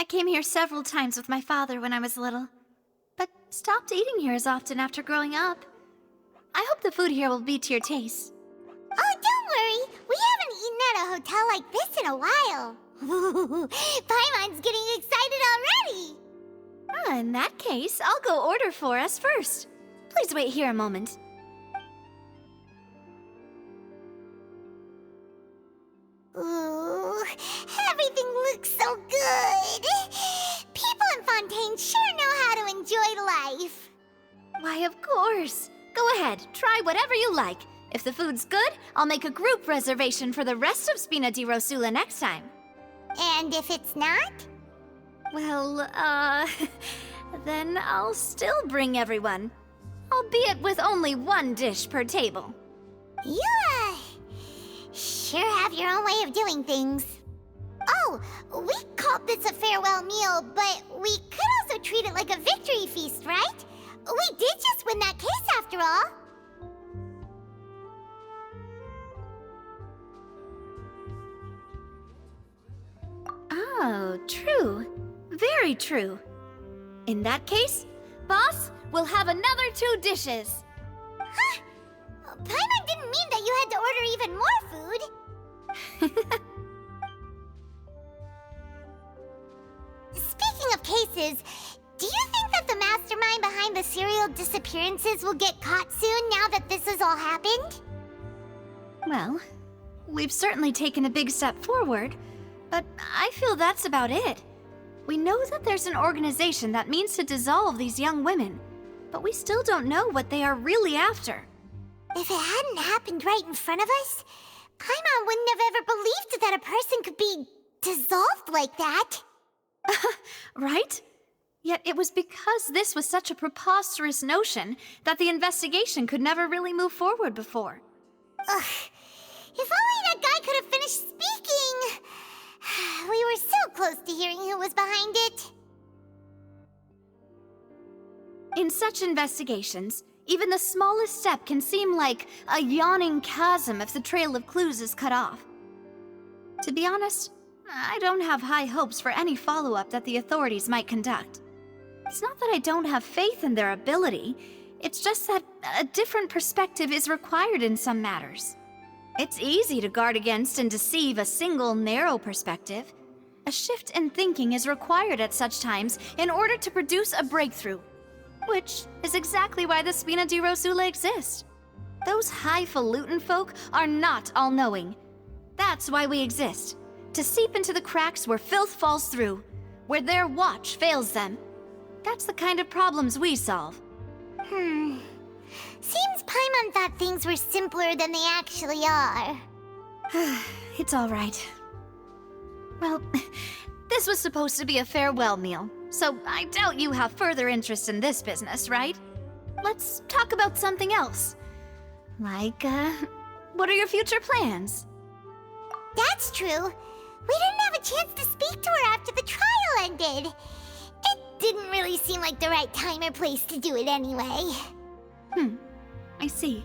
came here several times with my father when I was little, but stopped eating here as often after growing up. I hope the food here will be to your taste. Oh, don't worry. We haven't eaten at a hotel like this in a while. Paimon's getting excited already. In that case, I'll go order for us first. Please wait here a moment. Ooh, everything looks so good. People in Fontaine sure know how to enjoy life. Why, of course. Go ahead, try whatever you like. If the food's good, I'll make a group reservation for the rest of Spina di Rosula next time. And if it's not? Well, then I'll still bring everyone. Albeit with only one dish per table. You, sure have your own way of doing things. Oh, we called this a farewell meal, but we could also treat it like a victory feast, right? We did just win that case after all. Oh, true. Very true. In that case, boss, we'll have another 2 dishes. Huh? Paimon didn't mean that you had to order even more food. Speaking of cases, do you think that the mastermind behind the serial disappearances will get caught soon now that this has all happened? Well, we've certainly taken a big step forward, but I feel that's about it. We know that there's an organization that means to dissolve these young women, but we still don't know what they are really after. If it hadn't happened right in front of us, Paimon wouldn't have ever believed that a person could be dissolved like that. Right? Yet it was because this was such a preposterous notion that the investigation could never really move forward before. Ugh. If only that guy could have finished speaking! We were so close to hearing who was behind it. In such investigations, even the smallest step can seem like a yawning chasm if the trail of clues is cut off. To be honest, I don't have high hopes for any follow-up that the authorities might conduct. It's not that I don't have faith in their ability, it's just that a different perspective is required in some matters. It's easy to guard against and deceive a single narrow perspective. A shift in thinking is required at such times in order to produce a breakthrough. Which is exactly why the Spina di Rosula exists. Those highfalutin folk are not all-knowing. That's why we exist. To seep into the cracks where filth falls through, where their watch fails them. That's the kind of problems we solve. Seems Paimon thought things were simpler than they actually are. It's all right. Well, this was supposed to be a farewell meal, so I doubt you have further interest in this business, right? Let's talk about something else. Like, what are your future plans? That's true. We didn't have a chance to speak to her after the trial ended. It didn't really seem like the right time or place to do it anyway. I see.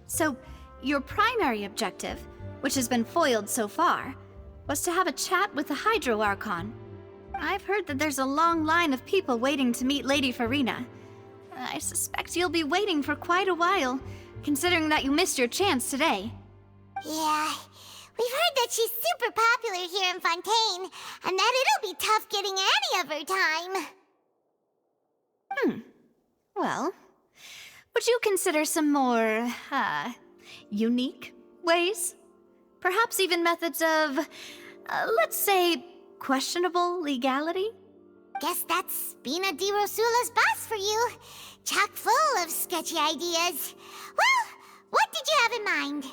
So, your primary objective, which has been foiled so far, was to have a chat with the Hydro Archon. I've heard that there's a long line of people waiting to meet Lady Farina. I suspect you'll be waiting for quite a while, considering that you missed your chance today. Yeah, we've heard that she's super popular here in Fontaine, and that it'll be tough getting any of her time. Well, would you consider some more, unique ways? Perhaps even methods of, let's say, questionable legality? Guess that's Spina di Rosula's boss for you. Chock full of sketchy ideas. Well, what did you have in mind?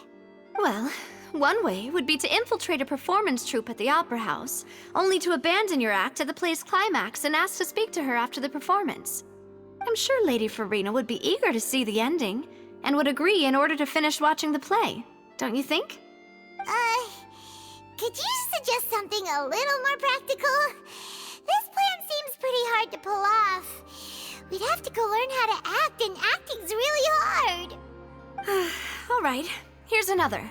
Well, one way would be to infiltrate a performance troupe at the Opera House, only to abandon your act at the play's climax and ask to speak to her after the performance. I'm sure Lady Farina would be eager to see the ending, and would agree in order to finish watching the play, don't you think? Could you suggest something a little more practical? This plan seems pretty hard to pull off. We'd have to go learn how to act, and acting's really hard. All right, here's another.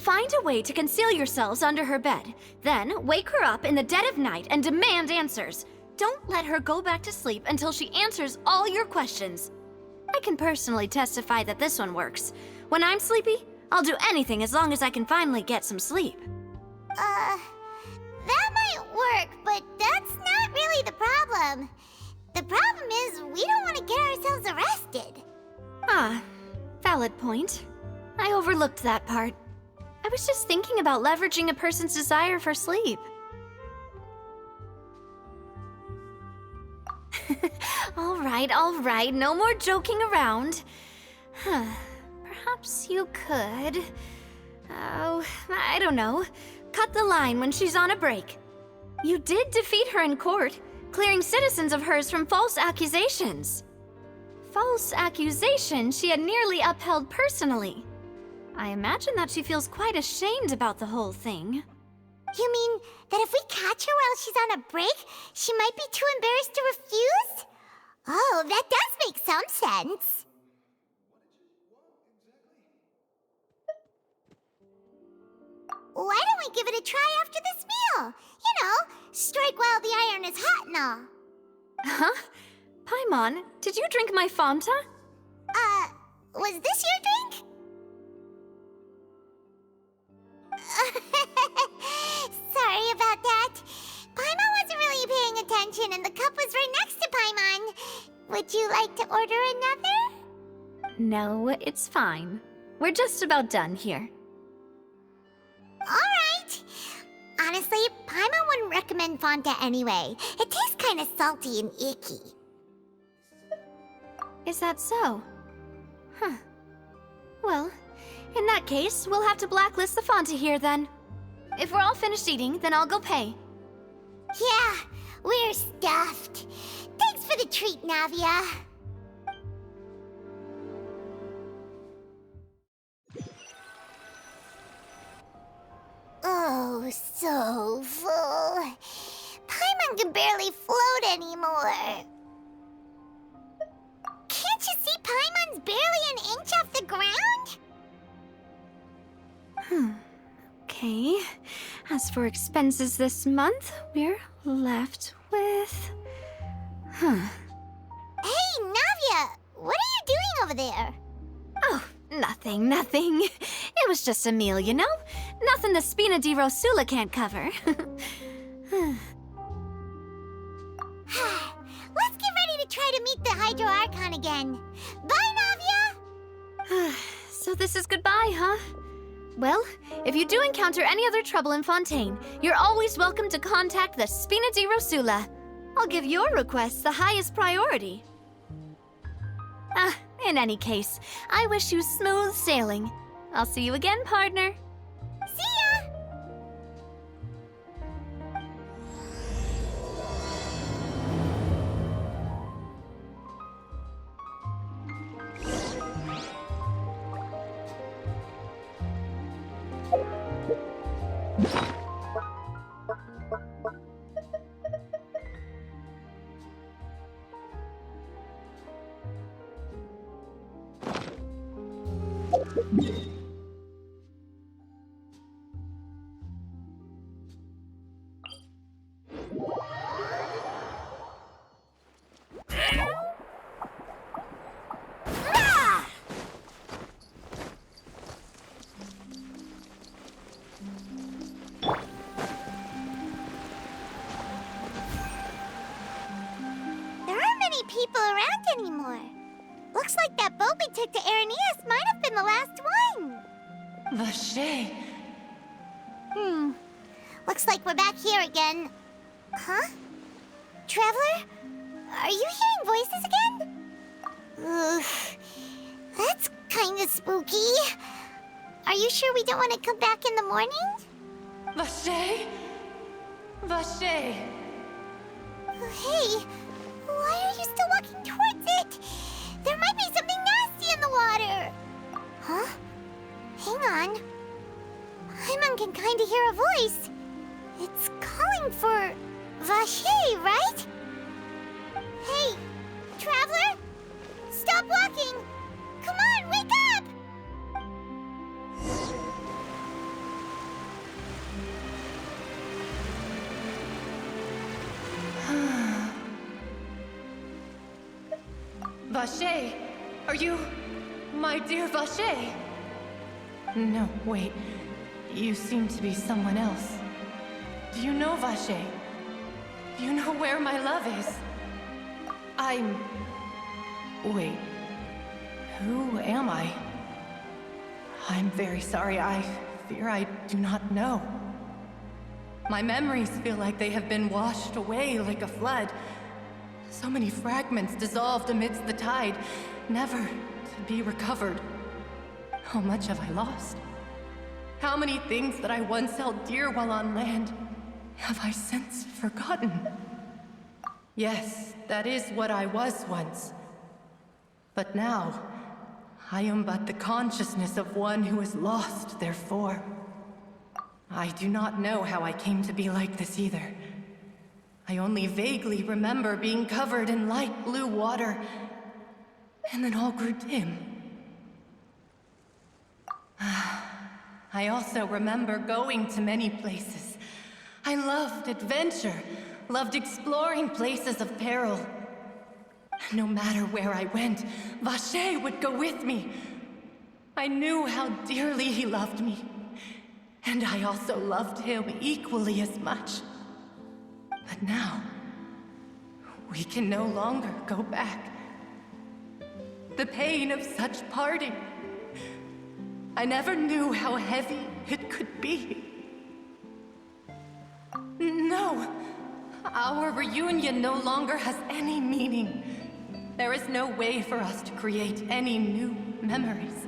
Find a way to conceal yourselves under her bed. Then wake her up in the dead of night and demand answers. Don't let her go back to sleep until she answers all your questions. I can personally testify that this one works. When I'm sleepy, I'll do anything as long as I can finally get some sleep. That might work, but that's not really the problem. The problem is we don't want to get ourselves arrested. Ah, valid point. I overlooked that part. I was just thinking about leveraging a person's desire for sleep. All right, no more joking around. Perhaps you could... Oh, I don't know. Cut the line when she's on a break. You did defeat her in court, clearing citizens of hers from false accusations. False accusation she had nearly upheld personally. I imagine that she feels quite ashamed about the whole thing. You mean that if we catch her while she's on a break, she might be too embarrassed to refuse? Oh, that does make some sense. Why don't we give it a try after this meal? You know, strike while the iron is hot and all. Huh? Paimon, did you drink my Fanta? Was this your drink? Sorry about that. Paimon wasn't really paying attention and the cup was right next to Paimon. Would you like to order another? No, it's fine. We're just about done here. Alright. Honestly, Paimon wouldn't recommend Fanta anyway. It tastes kind of salty and icky. Is that so? Huh. Well, in that case, we'll have to blacklist the Fanta here then. If we're all finished eating, then I'll go pay. Yeah, we're stuffed. Thanks for the treat, Navia. Oh, so full. Paimon can barely float anymore. Can't you see Paimon's barely an inch off the ground? Okay. As for expenses this month, we're left with... Hey, Navia! What are you doing over there? Oh, nothing. It was just a meal, you know? Nothing the Spina di Rosula can't cover. Let's get ready to try to meet the Hydro Archon again. Bye, Navia! So this is goodbye, huh? Well, if you do encounter any other trouble in Fontaine, you're always welcome to contact the Spina di Rosula. I'll give your request the highest priority. In any case, I wish you smooth sailing. I'll see you again, partner. See ya! People around anymore. Looks like that boat we took to Araneas might have been the last one. Vache. Looks like we're back here again. Huh? Traveler? Are you hearing voices again? Ugh. That's kinda spooky. Are you sure we don't want to come back in the morning? Vache? Vache. Hey, why are you still walking towards it? There might be something nasty in the water. Huh? Hang on. Paimon can kinda hear a voice. It's calling for Vache, right? Hey, Traveler! Stop walking! Come on, wake up! Vache, are you my dear Vache? No, wait. You seem to be someone else. Do you know Vache? Do you know where my love is? Wait. Who am I? I'm very sorry. I fear I do not know. My memories feel like they have been washed away like a flood. So many fragments dissolved amidst the tide, never to be recovered. How much have I lost? How many things that I once held dear while on land have I since forgotten? Yes, that is what I was once. But now, I am but the consciousness of one who is lost, therefore. I do not know how I came to be like this either. I only vaguely remember being covered in light blue water, and then all grew dim. I also remember going to many places. I loved adventure, loved exploring places of peril. No matter where I went, Vache would go with me. I knew how dearly he loved me, and I also loved him equally as much. But now, we can no longer go back. The pain of such parting, I never knew how heavy it could be. No, our reunion no longer has any meaning. There is no way for us to create any new memories.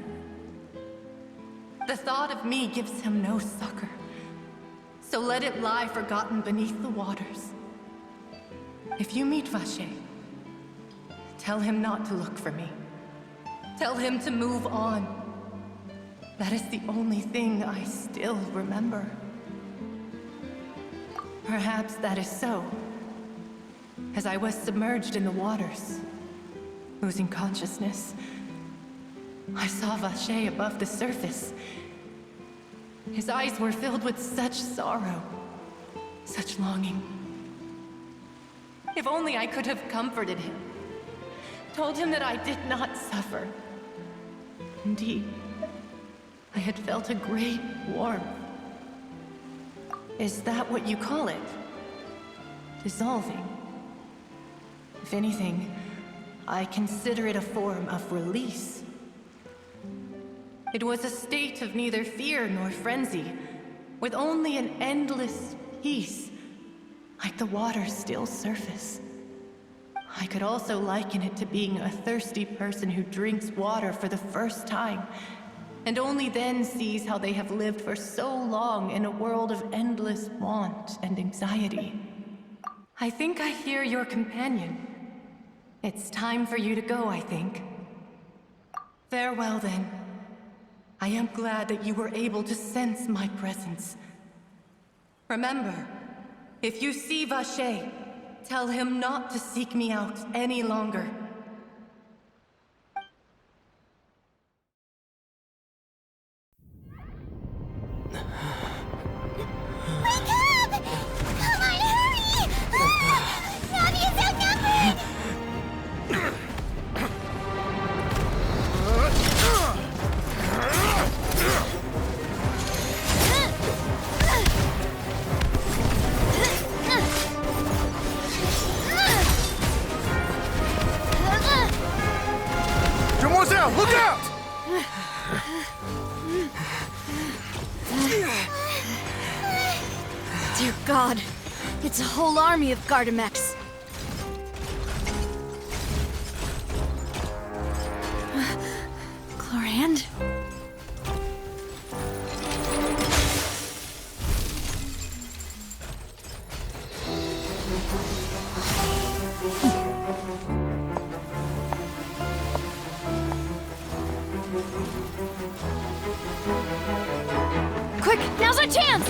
The thought of me gives him no succor, so let it lie forgotten beneath the waters. If you meet Vache, tell him not to look for me. Tell him to move on. That is the only thing I still remember. Perhaps that is so. As I was submerged in the waters, losing consciousness, I saw Vache above the surface. His eyes were filled with such sorrow, such longing. If only I could have comforted him, told him that I did not suffer. Indeed, I had felt a great warmth. Is that what you call it? Dissolving? If anything, I consider it a form of release. It was a state of neither fear nor frenzy, with only an endless peace, like the water's still surface. I could also liken it to being a thirsty person who drinks water for the first time, and only then sees how they have lived for so long in a world of endless want and anxiety. I think I hear your companion. It's time for you to go, I think. Farewell, then. I am glad that you were able to sense my presence. Remember, if you see Vache, tell him not to seek me out any longer. Wake up! Come on, hurry! Navi is outnumbered! Demoiselle, look out! Dear God, it's a whole army of Gardamex. Chlorand? Quick, now's our chance!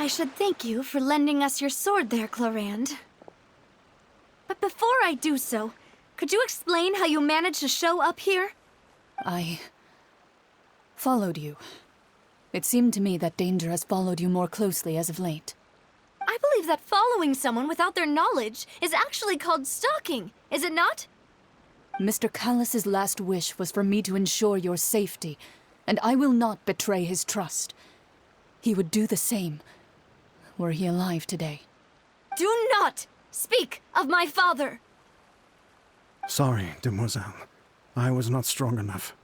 I should thank you for lending us your sword there, Clorand. But before I do so, could you explain how you managed to show up here? I followed you. It seemed to me that danger has followed you more closely as of late. I believe that following someone without their knowledge is actually called stalking, is it not? Mr. Callus's last wish was for me to ensure your safety, and I will not betray his trust. He would do the same, were he alive today. Do not speak of my father! Sorry, demoiselle. I was not strong enough.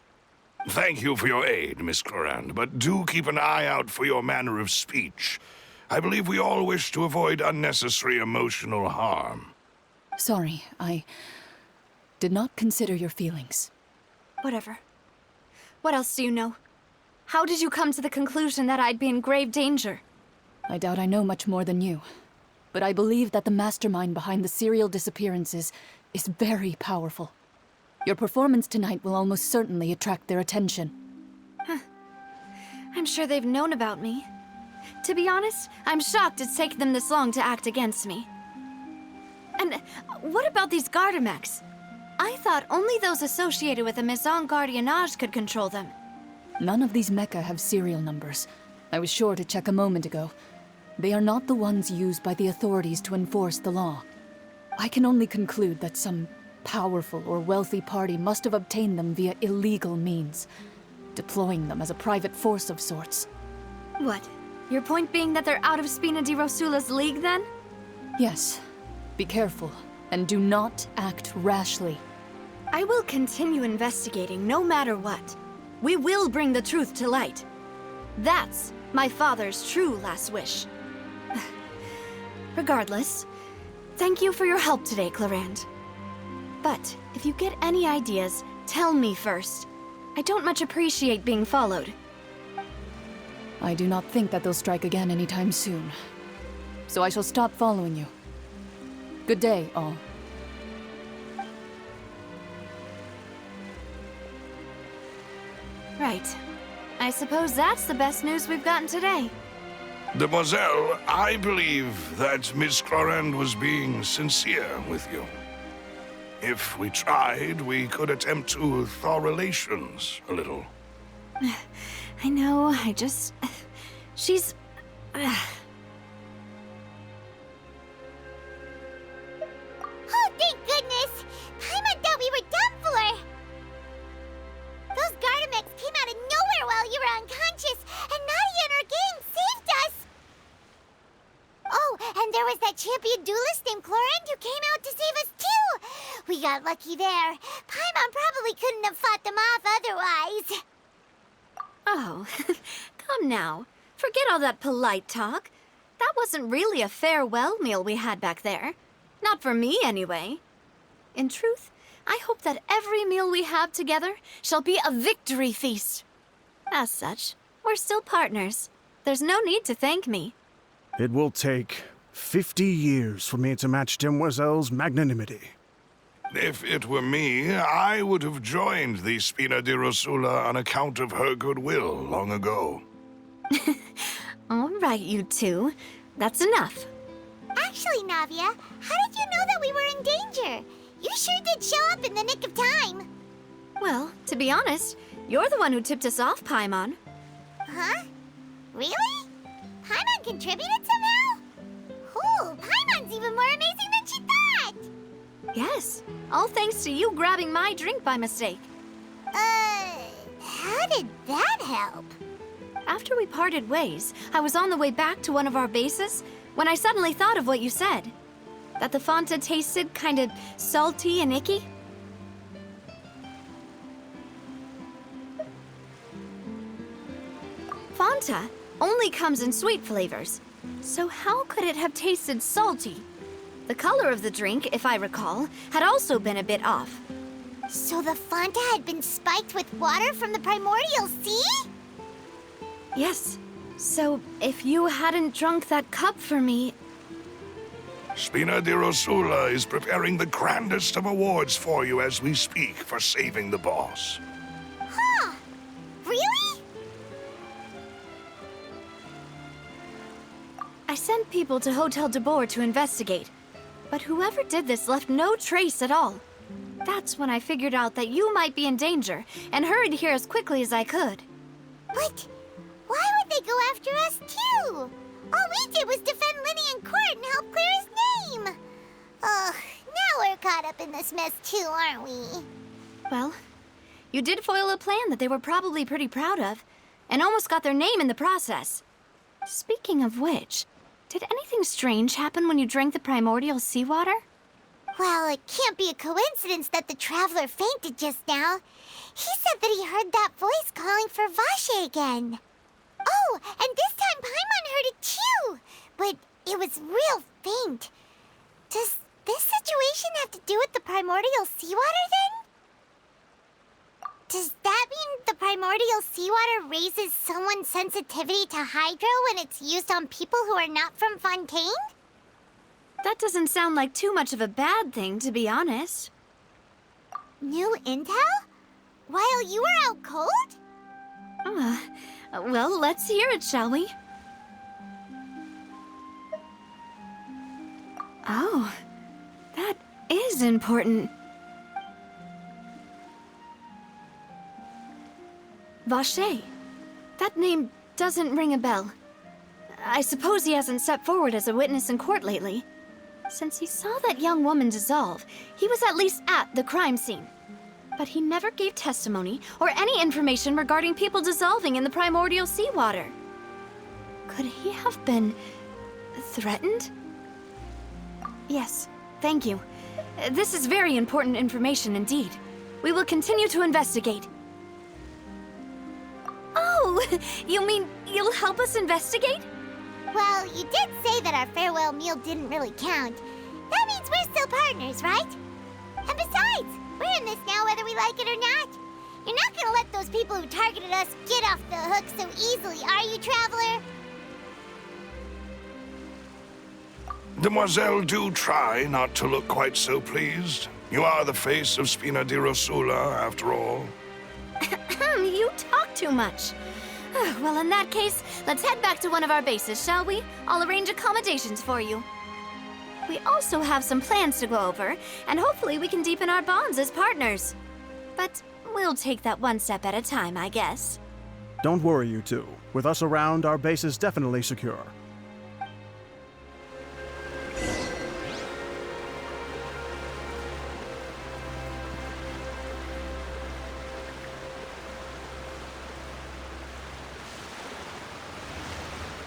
Thank you for your aid, Miss Clorand, but do keep an eye out for your manner of speech. I believe we all wish to avoid unnecessary emotional harm. Sorry, I did not consider your feelings. Whatever. What else do you know? How did you come to the conclusion that I'd be in grave danger? I doubt I know much more than you, but I believe that the mastermind behind the serial disappearances is very powerful. Your performance tonight will almost certainly attract their attention. I'm sure they've known about me. To be honest, I'm shocked it's taken them this long to act against me. And what about these Gardamex? I thought only those associated with the Maison Gardiennage could control them. None of these mecha have serial numbers. I was sure to check a moment ago. They are not the ones used by the authorities to enforce the law. I can only conclude that some powerful or wealthy party must have obtained them via illegal means, deploying them as a private force of sorts. What? Your point being that they're out of Spina di Rosula's league, then? Yes. Be careful, and do not act rashly. I will continue investigating no matter what. We will bring the truth to light. That's my father's true last wish. Regardless, thank you for your help today, Clorand. But if you get any ideas, tell me first. I don't much appreciate being followed. I do not think that they'll strike again anytime soon. So I shall stop following you. Good day, all. Right. I suppose that's the best news we've gotten today. Demoiselle, I believe that Miss Clorand was being sincere with you. If we tried, we could attempt to thaw relations a little. I know, she's... Oh, thank goodness! Paimon thought we were done for! Those Gardamex came out of nowhere while you were unconscious, and Nadia and her gang saved us! Oh, and there was that champion duelist named Clorand who came out to save us too! We got lucky there. Paimon probably couldn't have fought them off otherwise. Oh, come now. Forget all that polite talk. That wasn't really a farewell meal we had back there. Not for me, anyway. In truth, I hope that every meal we have together shall be a victory feast. As such, we're still partners. There's no need to thank me. It will take 50 years for me to match Demoiselle's magnanimity. If it were me, I would have joined the Spina di Rosula on account of her goodwill long ago. All right, you two. That's enough. Actually, Navia, how did you know that we were in danger? You sure did show up in the nick of time. Well, to be honest, you're the one who tipped us off, Paimon. Huh? Really? Paimon contributed somehow? Ooh, Paimon's even more amazing than she thought! Yes, all thanks to you grabbing my drink by mistake. How did that help? After we parted ways, I was on the way back to one of our bases when I suddenly thought of what you said. That the Fonta tasted kind of salty and icky. Fonta only comes in sweet flavors, so how could it have tasted salty? The color of the drink, if I recall, had also been a bit off. So the Fonta had been spiked with water from the primordial sea? Yes. So if you hadn't drunk that cup for me... Spina di Rosula is preparing the grandest of awards for you as we speak for saving the boss. Huh. Really? people to Hotel de Boer to investigate, but whoever did this left no trace at all. That's when I figured out that you might be in danger, and hurried here as quickly as I could. But why would they go after us too? All we did was defend Lenny in court and help clear his name. Ugh, now we're caught up in this mess too, aren't we? Well, you did foil a plan that they were probably pretty proud of, and almost got their name in the process. Speaking of which, did anything strange happen when you drank the primordial seawater? Well, it can't be a coincidence that the traveler fainted just now. He said that he heard that voice calling for Vache again. Oh, and this time Paimon heard it too, but it was real faint. Does this situation have to do with the primordial seawater then? Does that mean the primordial seawater raises someone's sensitivity to hydro when it's used on people who are not from Fontaine? That doesn't sound like too much of a bad thing, to be honest. New intel? While you were out cold? Well, let's hear it, shall we? Oh, that is important. Vache. That name doesn't ring a bell. I suppose he hasn't stepped forward as a witness in court lately. Since he saw that young woman dissolve, he was at least at the crime scene. But he never gave testimony or any information regarding people dissolving in the primordial seawater. Could he have been threatened? Yes, thank you. This is very important information indeed. We will continue to investigate. Oh, you mean you'll help us investigate? Well, you did say that our farewell meal didn't really count. That means we're still partners, right? And besides, we're in this now whether we like it or not. You're not gonna let those people who targeted us get off the hook so easily, are you, Traveler? Demoiselle, do try not to look quite so pleased. You are the face of Spina di Rosula, after all. You talk too much. Well, in that case, let's head back to one of our bases, shall we? I'll arrange accommodations for you. We also have some plans to go over, and hopefully we can deepen our bonds as partners. But we'll take that one step at a time, I guess. Don't worry, you two. With us around, our base is definitely secure.